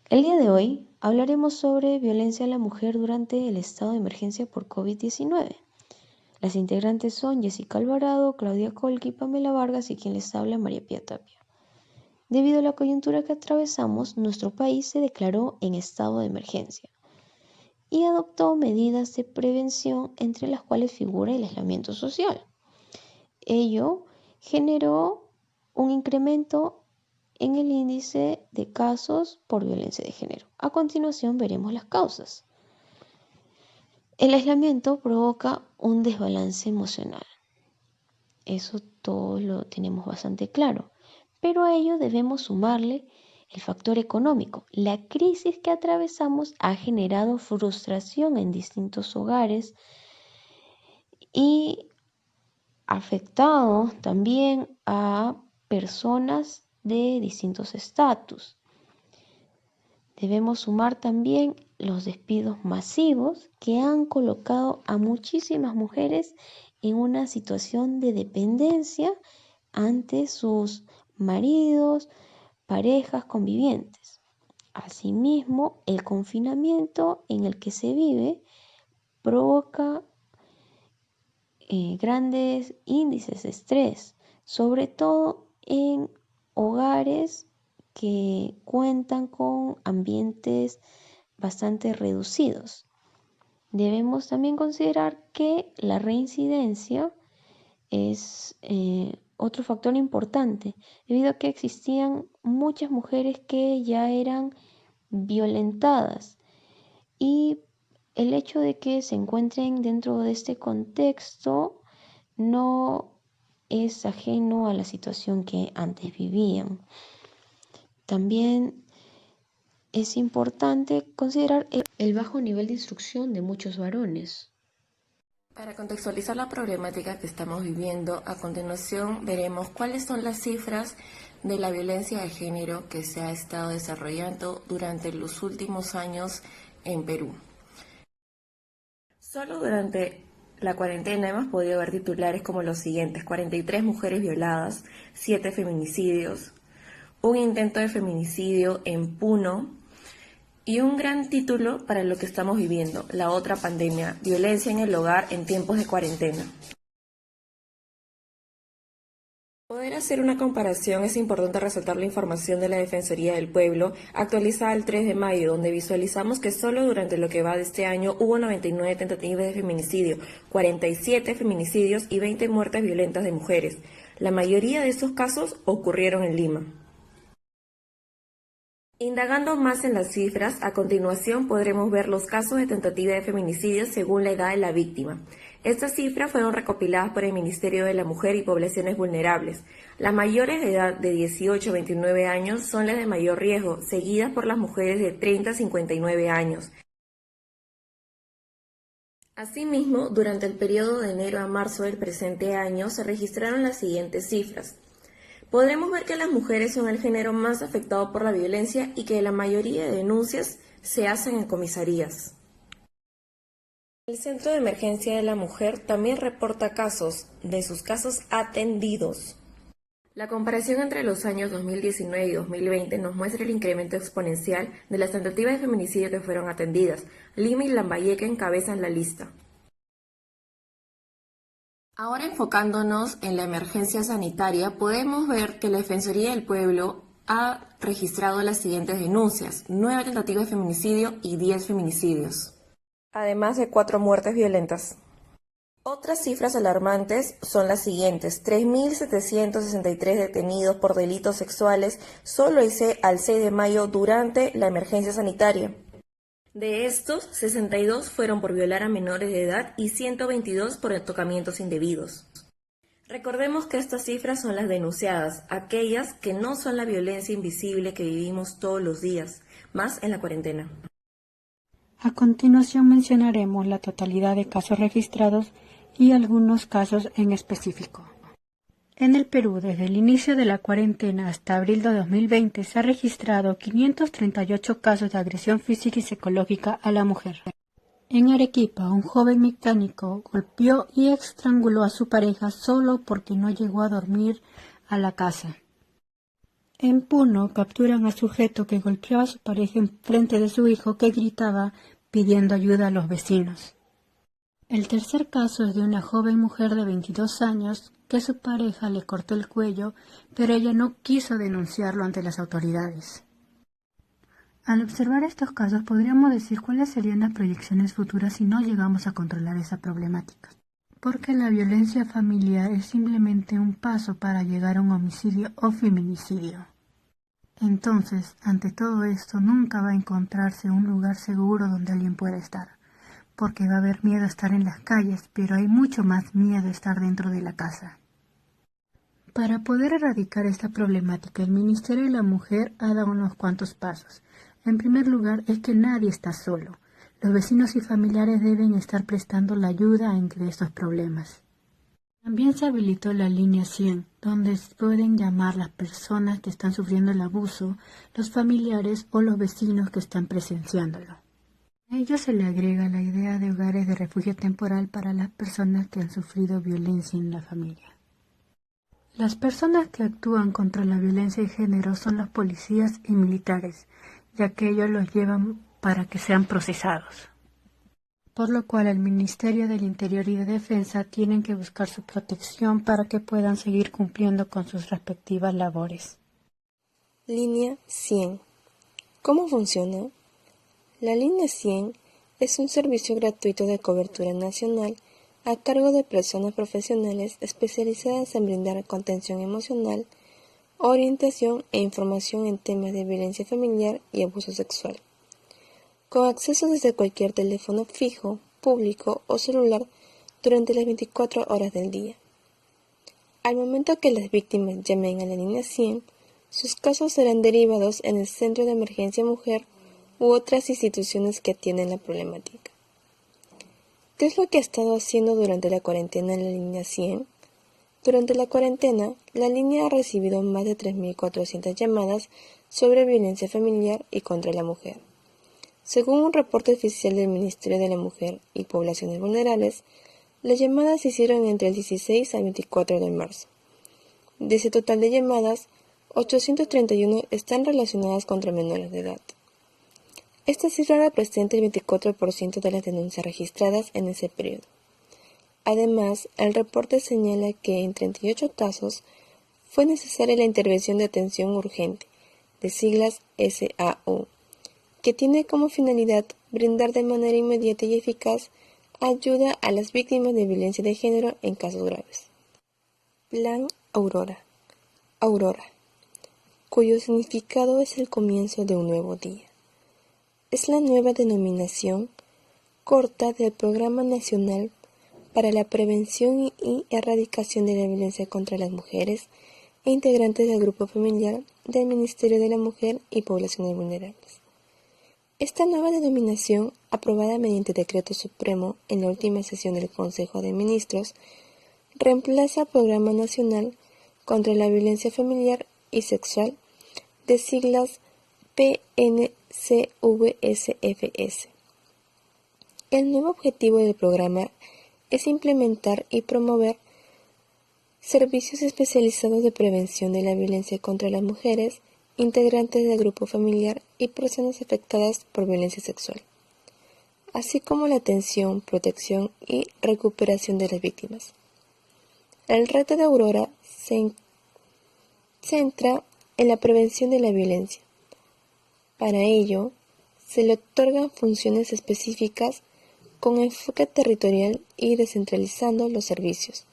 El día de hoy hablaremos sobre violencia a la mujer durante el estado de emergencia por COVID-19. Las integrantes son Jessica Alvarado, Claudia Colqui, Pamela Vargas y quien les habla María Pía Tapia. Debido a la coyuntura que atravesamos, nuestro país se declaró en estado de emergencia y adoptó medidas de prevención entre las cuales figura el aislamiento social. Ello generó un incremento en el índice de casos por violencia de género. A continuación veremos las causas. El aislamiento provoca un desbalance emocional. Eso todos lo tenemos bastante claro. Pero a ello debemos sumarle el factor económico. La crisis que atravesamos ha generado frustración en distintos hogares y afectado también a personas de distintos estatus. Debemos sumar también los despidos masivos que han colocado a muchísimas mujeres en una situación de dependencia ante sus maridos, parejas convivientes. Asimismo, el confinamiento en el que se vive provoca grandes índices de estrés, sobre todo en hogares que cuentan con ambientes bastante reducidos. Debemos también considerar que la reincidencia es otro factor importante, debido a que existían muchas mujeres que ya eran violentadas y el hecho de que se encuentren dentro de este contexto no es ajeno a la situación que antes vivían. También es importante considerar el bajo nivel de instrucción de muchos varones. Para contextualizar la problemática que estamos viviendo, a continuación veremos cuáles son las cifras de la violencia de género que se ha estado desarrollando durante los últimos años en Perú. Solo durante la cuarentena hemos podido ver titulares como los siguientes: 43 mujeres violadas, 7 feminicidios, un intento de feminicidio en Puno y un gran título para lo que estamos viviendo, la otra pandemia, violencia en el hogar en tiempos de cuarentena. Para poder hacer una comparación es importante resaltar la información de la Defensoría del Pueblo, actualizada el 3 de mayo, donde visualizamos que solo durante lo que va de este año hubo 99 tentativas de feminicidio, 47 feminicidios y 20 muertes violentas de mujeres. La mayoría de estos casos ocurrieron en Lima. Indagando más en las cifras, a continuación podremos ver los casos de tentativa de feminicidio según la edad de la víctima. Estas cifras fueron recopiladas por el Ministerio de la Mujer y Poblaciones Vulnerables. Las mayores de edad de 18 a 29 años son las de mayor riesgo, seguidas por las mujeres de 30 a 59 años. Asimismo, durante el periodo de enero a marzo del presente año se registraron las siguientes cifras. Podremos ver que las mujeres son el género más afectado por la violencia y que la mayoría de denuncias se hacen en comisarías. El Centro de Emergencia de la Mujer también reporta casos, de sus casos atendidos. La comparación entre los años 2019 y 2020 nos muestra el incremento exponencial de las tentativas de feminicidio que fueron atendidas. Lima y Lambayeque encabezan la lista. Ahora enfocándonos en la emergencia sanitaria, podemos ver que la Defensoría del Pueblo ha registrado las siguientes denuncias: 9 tentativas de feminicidio y 10 feminicidios, además de 4 muertes violentas. Otras cifras alarmantes son las siguientes: 3.763 detenidos por delitos sexuales solo al 6 de mayo durante la emergencia sanitaria. De estos, 62 fueron por violar a menores de edad y 122 por tocamientos indebidos. Recordemos que estas cifras son las denunciadas, aquellas que no son la violencia invisible que vivimos todos los días, más en la cuarentena. A continuación mencionaremos la totalidad de casos registrados y algunos casos en específico. En el Perú, desde el inicio de la cuarentena hasta abril de 2020, se ha registrado 538 casos de agresión física y psicológica a la mujer. En Arequipa, un joven mecánico golpeó y estranguló a su pareja solo porque no llegó a dormir a la casa. En Puno capturan a sujeto que golpeaba a su pareja en frente de su hijo que gritaba pidiendo ayuda a los vecinos. El tercer caso es de una joven mujer de 22 años que su pareja le cortó el cuello, pero ella no quiso denunciarlo ante las autoridades. Al observar estos casos podríamos decir cuáles serían las proyecciones futuras si no llegamos a controlar esa problemática. Porque la violencia familiar es simplemente un paso para llegar a un homicidio o feminicidio. Entonces, ante todo esto, nunca va a encontrarse un lugar seguro donde alguien pueda estar. Porque va a haber miedo a estar en las calles, pero hay mucho más miedo a estar dentro de la casa. Para poder erradicar esta problemática, el Ministerio de la Mujer ha dado unos cuantos pasos. En primer lugar, es que nadie está solo. Los vecinos y familiares deben estar prestando la ayuda entre estos problemas. También se habilitó la línea 100, donde pueden llamar las personas que están sufriendo el abuso, los familiares o los vecinos que están presenciándolo. A ello se le agrega la idea de hogares de refugio temporal para las personas que han sufrido violencia en la familia. Las personas que actúan contra la violencia de género son los policías y militares, ya que ellos los llevan para que sean procesados. Por lo cual el Ministerio del Interior y de Defensa tienen que buscar su protección para que puedan seguir cumpliendo con sus respectivas labores. Línea 100. ¿Cómo funciona? La Línea 100 es un servicio gratuito de cobertura nacional a cargo de personas profesionales especializadas en brindar contención emocional, orientación e información en temas de violencia familiar y abuso sexual, con acceso desde cualquier teléfono fijo, público o celular durante las 24 horas del día. Al momento que las víctimas llamen a la Línea 100, sus casos serán derivados en el Centro de Emergencia Mujer u otras instituciones que atienden la problemática. ¿Qué es lo que ha estado haciendo durante la cuarentena en la Línea 100? Durante la cuarentena, la línea ha recibido más de 3.400 llamadas sobre violencia familiar y contra la mujer. Según un reporte oficial del Ministerio de la Mujer y Poblaciones Vulnerables, las llamadas se hicieron entre el 16 al 24 de marzo. De ese total de llamadas, 831 están relacionadas contra menores de edad. Esta cifra representa el 24% de las denuncias registradas en ese periodo. Además, el reporte señala que en 38 casos fue necesaria la intervención de atención urgente, de siglas SAU, que tiene como finalidad brindar de manera inmediata y eficaz ayuda a las víctimas de violencia de género en casos graves. Plan Aurora. Aurora, cuyo significado es el comienzo de un nuevo día. Es la nueva denominación corta del Programa Nacional para la Prevención y Erradicación de la Violencia contra las Mujeres e integrantes del Grupo Familiar del Ministerio de la Mujer y Poblaciones Vulnerables. Esta nueva denominación, aprobada mediante Decreto Supremo en la última sesión del Consejo de Ministros, reemplaza al Programa Nacional contra la Violencia Familiar y Sexual, de siglas PNCVSFS. El nuevo objetivo del programa es implementar y promover servicios especializados de prevención de la violencia contra las mujeres, integrantes del grupo familiar y personas afectadas por violencia sexual, así como la atención, protección y recuperación de las víctimas. El reto de Aurora se centra en la prevención de la violencia. Para ello, se le otorgan funciones específicas con enfoque territorial y descentralizando los servicios,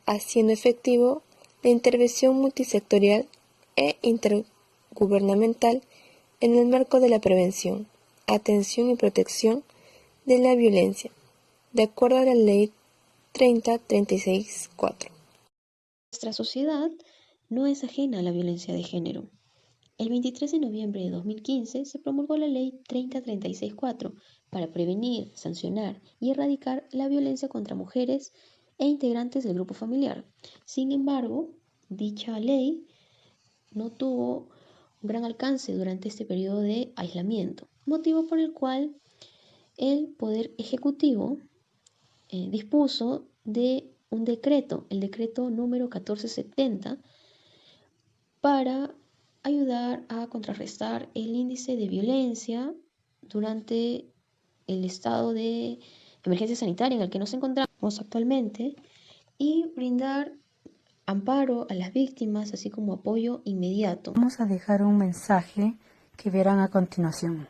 haciendo efectivo la intervención multisectorial e intergubernamental en el marco de la prevención, atención y protección de la violencia, de acuerdo a la Ley 3036-4. Nuestra sociedad no es ajena a la violencia de género. El 23 de noviembre de 2015 se promulgó la Ley 3036-4 para prevenir, sancionar y erradicar la violencia contra mujeres e integrantes del grupo familiar. Sin embargo, dicha ley no tuvo un gran alcance durante este periodo de aislamiento, motivo por el cual el Poder Ejecutivo dispuso de un decreto, el decreto número 1470, para ayudar a contrarrestar el índice de violencia durante el estado de emergencia sanitaria en el que nos encontramos actualmente y brindar amparo a las víctimas, así como apoyo inmediato. Vamos a dejar un mensaje que verán a continuación.